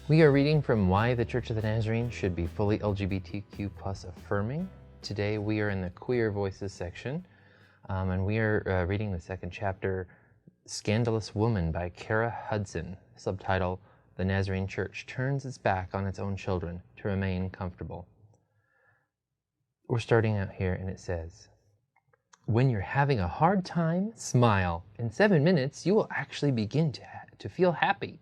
We are reading from Why the Church of the Nazarene Should Be Fully LGBTQ plus Affirming. Today we are in the Queer Voices section, and we are reading the second chapter, Scandalous Woman by Kara Hudson, subtitle, The Nazarene Church Turns Its Back on Its Own Children to Remain Comfortable. We're starting out here and it says, when you're having a hard time, smile. In 7 minutes, you will actually begin to feel happy.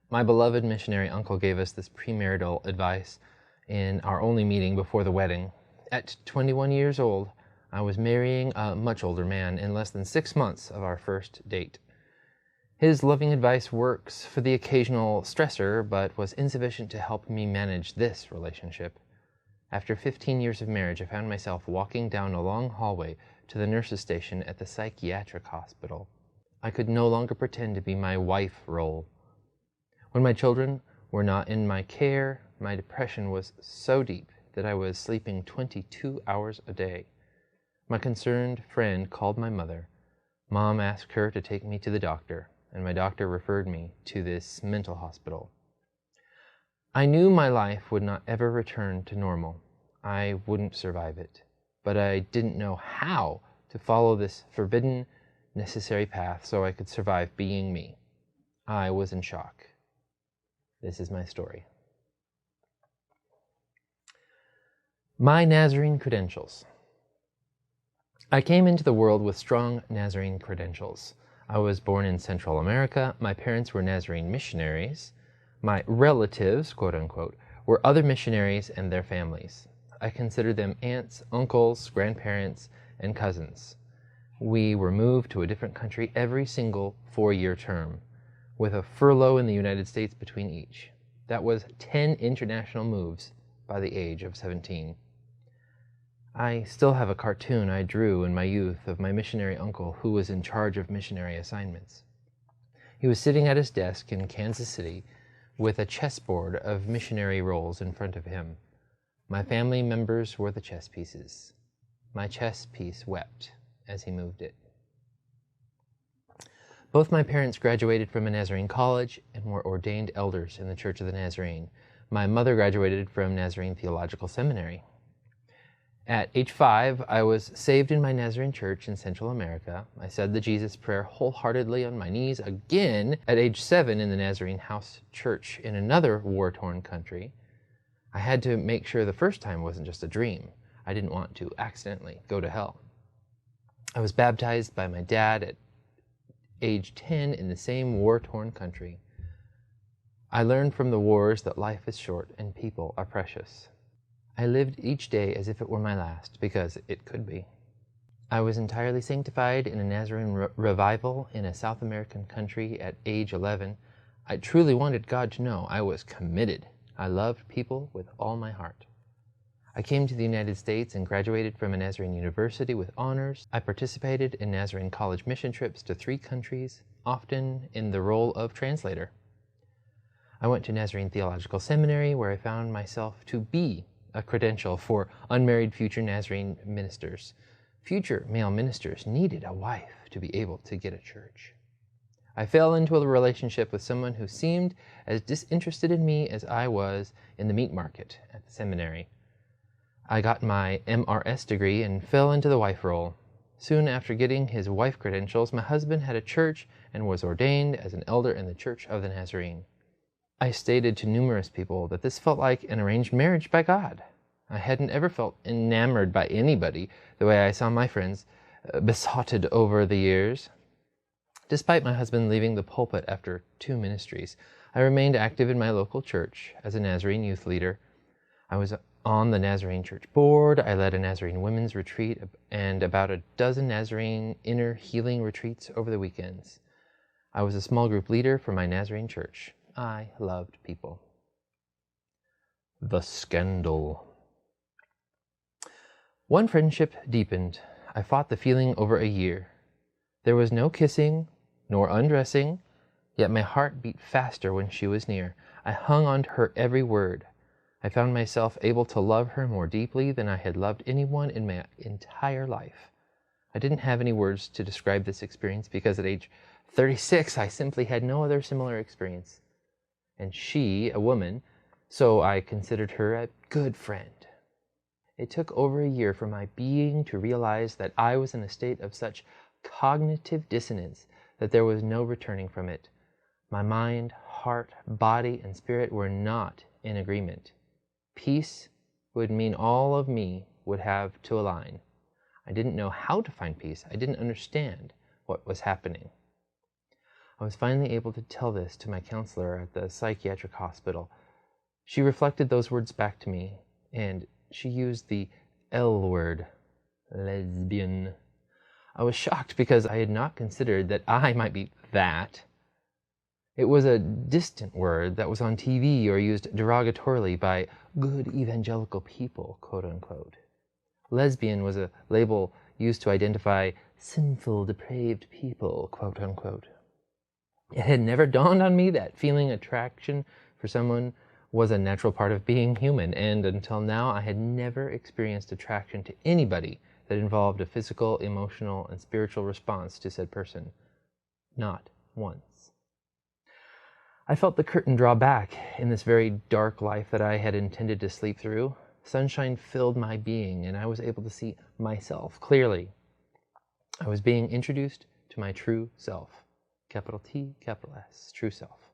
My beloved missionary uncle gave us this premarital advice in our only meeting before the wedding. At 21 years old, I was marrying a much older man in less than 6 months of our first date. His loving advice works for the occasional stressor, but was insufficient to help me manage this relationship. After 15 years of marriage, I found myself walking down a long hallway to the nurse's station at the psychiatric hospital. I could no longer pretend to be my wife role. When my children were not in my care, my depression was so deep that I was sleeping 22 hours a day. My concerned friend called my mother. Mom asked her to take me to the doctor, and my doctor referred me to this mental hospital. I knew my life would not ever return to normal. I wouldn't survive it, but I didn't know how to follow this forbidden, necessary path so I could survive being me. I was in shock. This is my story. My Nazarene credentials. I came into the world with strong Nazarene credentials. I was born in Central America. My parents were Nazarene missionaries. My relatives, quote unquote, were other missionaries and their families. I consider them aunts, uncles, grandparents, and cousins. We were moved to a different country every single 4-year term, with a furlough in the United States between each. That was 10 international moves by the age of 17. I still have a cartoon I drew in my youth of my missionary uncle who was in charge of missionary assignments. He was sitting at his desk in Kansas City with a chessboard of missionary roles in front of him. My family members were the chess pieces. My chess piece wept as he moved it. Both my parents graduated from a Nazarene college and were ordained elders in the Church of the Nazarene. My mother graduated from Nazarene Theological Seminary. At age 5, I was saved in my Nazarene church in Central America. I said the Jesus prayer wholeheartedly on my knees again at age 7 in the Nazarene House Church in another war-torn country. I had to make sure the first time wasn't just a dream. I didn't want to accidentally go to hell. I was baptized by my dad at age 10 in the same war-torn country. I learned from the wars that life is short and people are precious. I lived each day as if it were my last, because it could be. I was entirely sanctified in a Nazarene revival in a South American country at age 11. I truly wanted God to know I was committed. I loved people with all my heart. I came to the United States and graduated from a Nazarene university with honors. I participated in Nazarene college mission trips to 3 countries, often in the role of translator. I went to Nazarene Theological Seminary, where I found myself to be a credential for unmarried future Nazarene ministers. Future male ministers needed a wife to be able to get a church. I fell into a relationship with someone who seemed as disinterested in me as I was in the meat market at the seminary. I got my MRS degree and fell into the wife role. Soon after getting his wife credentials, my husband had a church and was ordained as an elder in the Church of the Nazarene. I stated to numerous people that this felt like an arranged marriage by God. I hadn't ever felt enamored by anybody the way I saw my friends besotted over the years. Despite my husband leaving the pulpit after 2 ministries, I remained active in my local church as a Nazarene youth leader. I was on the Nazarene Church Board. I led a Nazarene women's retreat and about a dozen Nazarene inner healing retreats over the weekends. I was a small group leader for my Nazarene church. I loved people. The scandal. One friendship deepened. I fought the feeling over a year. There was no kissing, nor undressing, yet my heart beat faster when she was near. I hung on to her every word. I found myself able to love her more deeply than I had loved anyone in my entire life. I didn't have any words to describe this experience because at age 36, I simply had no other similar experience. and she a woman, so I considered her a good friend. It took over a year for my being to realize that I was in a state of such cognitive dissonance that there was no returning from it. My mind, heart, body, and spirit were not in agreement. Peace would mean all of me would have to align. I didn't know how to find peace. I didn't understand what was happening. I was finally able to tell this to my counselor at the psychiatric hospital. She reflected those words back to me, and she used the L word, lesbian. I was shocked because I had not considered that I might be that. It was a distant word that was on TV or used derogatorily by good evangelical people, quote unquote. Lesbian was a label used to identify sinful, depraved people, quote unquote. It had never dawned on me that feeling attraction for someone was a natural part of being human, and until now I had never experienced attraction to anybody that involved a physical, emotional, and spiritual response to said person. Not once. I felt the curtain draw back in this very dark life that I had intended to sleep through. Sunshine filled my being, and I was able to see myself clearly. I was being introduced to my true self, capital T, capital S, true self,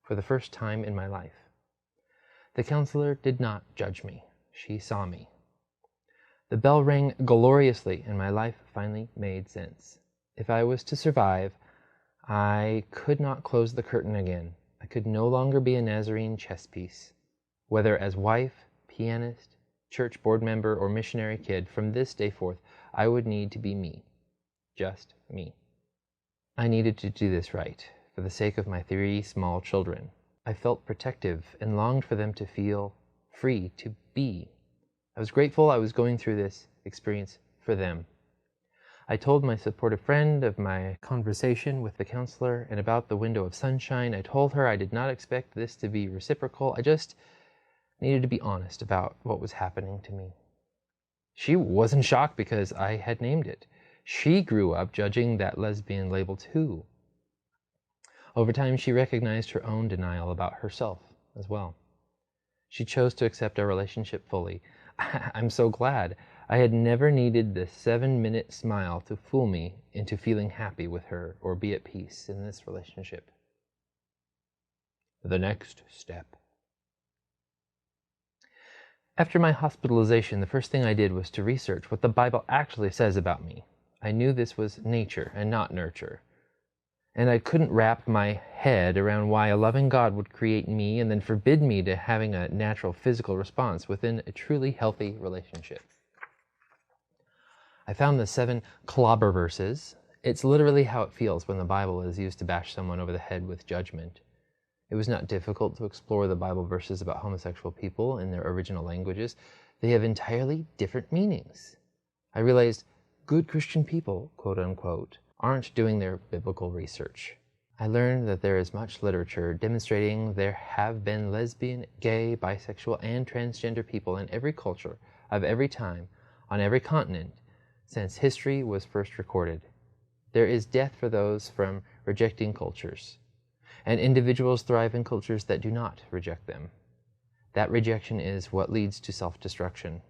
for the first time in my life. The counselor did not judge me. She saw me. The bell rang gloriously, and my life finally made sense. If I was to survive, I could not close the curtain again. I could no longer be a Nazarene chess piece. Whether as wife, pianist, church board member, or missionary kid, from this day forth, I would need to be me. Just me. I needed to do this right, for the sake of my 3 small children. I felt protective and longed for them to feel free to be. I was grateful I was going through this experience for them. I told my supportive friend of my conversation with the counselor and about the window of sunshine. I told her I did not expect this to be reciprocal. I just needed to be honest about what was happening to me. She wasn't shocked because I had named it. She grew up judging that lesbian label too. Over time, she recognized her own denial about herself as well. She chose to accept our relationship fully. I'm so glad. I had never needed the 7-minute smile to fool me into feeling happy with her or be at peace in this relationship. The next step. After my hospitalization, the first thing I did was to research what the Bible actually says about me. I knew this was nature and not nurture. And I couldn't wrap my head around why a loving God would create me and then forbid me to having a natural physical response within a truly healthy relationship. I found the 7 clobber verses. It's literally how it feels when the Bible is used to bash someone over the head with judgment. It was not difficult to explore the Bible verses about homosexual people in their original languages. They have entirely different meanings. I realized good Christian people, quote unquote, aren't doing their biblical research. I learned that there is much literature demonstrating there have been lesbian, gay, bisexual, and transgender people in every culture of every time, on every continent, since history was first recorded. There is death for those from rejecting cultures, and individuals thrive in cultures that do not reject them. That rejection is what leads to self-destruction.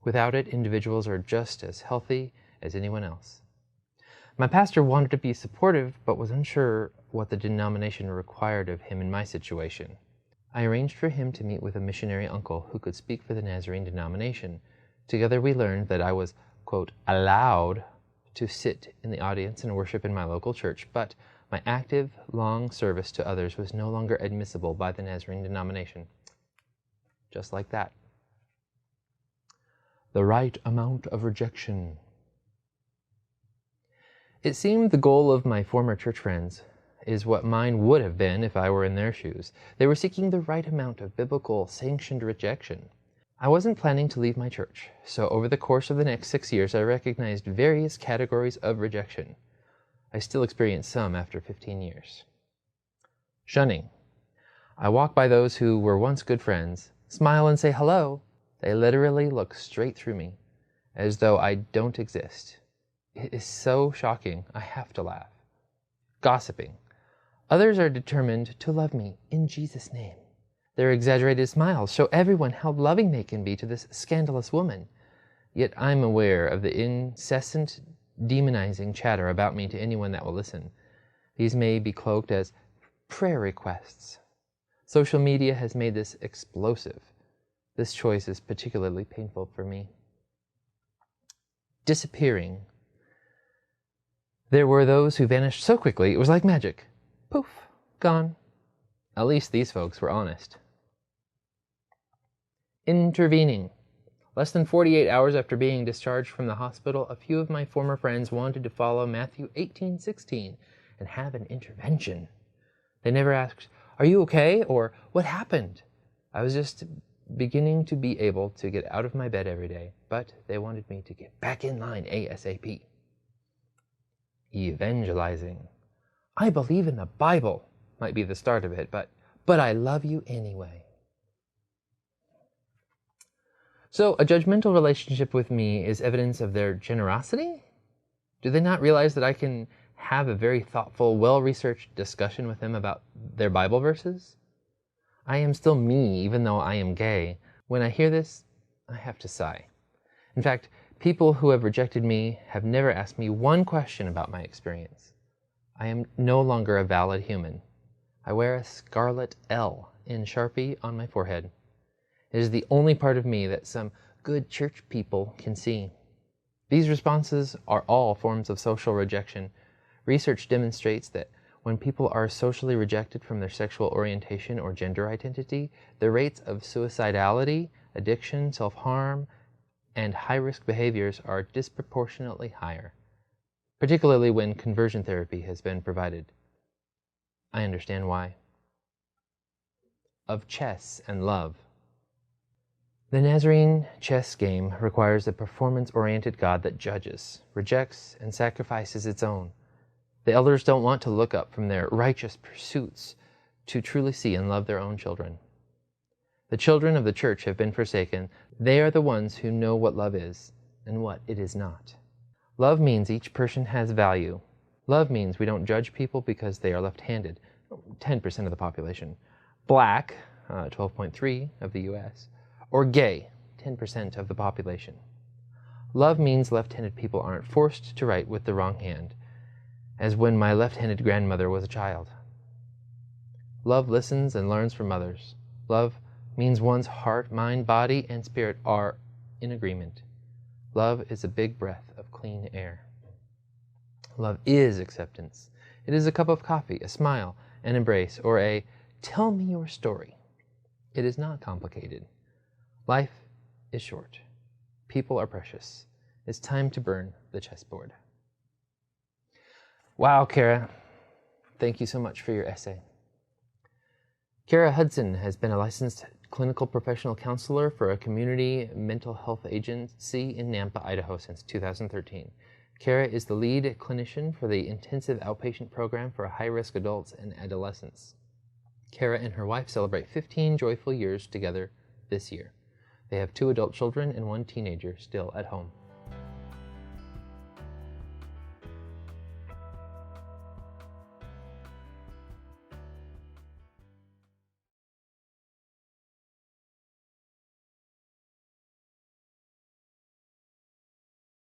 Without it, individuals are just as healthy as anyone else. My pastor wanted to be supportive, but was unsure what the denomination required of him in my situation. I arranged for him to meet with a missionary uncle who could speak for the Nazarene denomination. Together we learned that I was, quote, allowed to sit in the audience and worship in my local church, but my active, long service to others was no longer admissible by the Nazarene denomination. Just like that. The right amount of rejection. It seemed the goal of my former church friends is what mine would have been if I were in their shoes. They were seeking the right amount of biblical sanctioned rejection. I wasn't planning to leave my church, so over the course of the next 6 years I recognized various categories of rejection. I still experience some after 15 years. Shunning. I walk by those who were once good friends, smile and say hello. They literally look straight through me, as though I don't exist. It is so shocking, I have to laugh. Gossiping. Others are determined to love me in Jesus' name. Their exaggerated smiles show everyone how loving they can be to this scandalous woman. Yet I'm aware of the incessant demonizing chatter about me to anyone that will listen. These may be cloaked as prayer requests. Social media has made this explosive. This choice is particularly painful for me. Disappearing. There were those who vanished so quickly it was like magic. Poof, gone. At least these folks were honest. Intervening. Less than 48 hours after being discharged from the hospital, a few of my former friends wanted to follow Matthew 18:16 and have an intervention. They never asked, "Are you okay?" or "What happened?" I was just beginning to be able to get out of my bed every day, but they wanted me to get back in line ASAP. Evangelizing. I believe in the Bible might be the start of it, but I love you anyway. So a judgmental relationship with me is evidence of their generosity? Do they not realize that I can have a very thoughtful, well-researched discussion with them about their Bible verses? I am still me, even though I am gay. When I hear this, I have to sigh. In fact, people who have rejected me have never asked me one question about my experience. I am no longer a valid human. I wear a scarlet L in Sharpie on my forehead. It is the only part of me that some good church people can see. These responses are all forms of social rejection. Research demonstrates that when people are socially rejected from their sexual orientation or gender identity, the rates of suicidality, addiction, self-harm, and high-risk behaviors are disproportionately higher, particularly when conversion therapy has been provided. I understand why. Of chess and love. The Nazarene chess game requires a performance-oriented God that judges, rejects, and sacrifices its own. The elders don't want to look up from their righteous pursuits to truly see and love their own children. The children of the church have been forsaken. They are the ones who know what love is and what it is not. Love means each person has value. Love means we don't judge people because they are left-handed, 10% of the population, black, 12.3% of the U.S., or gay, 10% of the population. Love means left-handed people aren't forced to write with the wrong hand, as when my left-handed grandmother was a child. Love listens and learns from others. Love means one's heart, mind, body, and spirit are in agreement. Love is a big breath of clean air. Love is acceptance. It is a cup of coffee, a smile, an embrace, or a "tell me your story." It is not complicated. Life is short. People are precious. It's time to burn the chessboard. Wow, Kara. Thank you so much for your essay. Kara Hudson has been a licensed clinical professional counselor for a community mental health agency in Nampa, Idaho since 2013. Kara is the lead clinician for the intensive outpatient program for high-risk adults and adolescents. Kara and her wife celebrate 15 joyful years together this year. They have 2 adult children and 1 teenager still at home.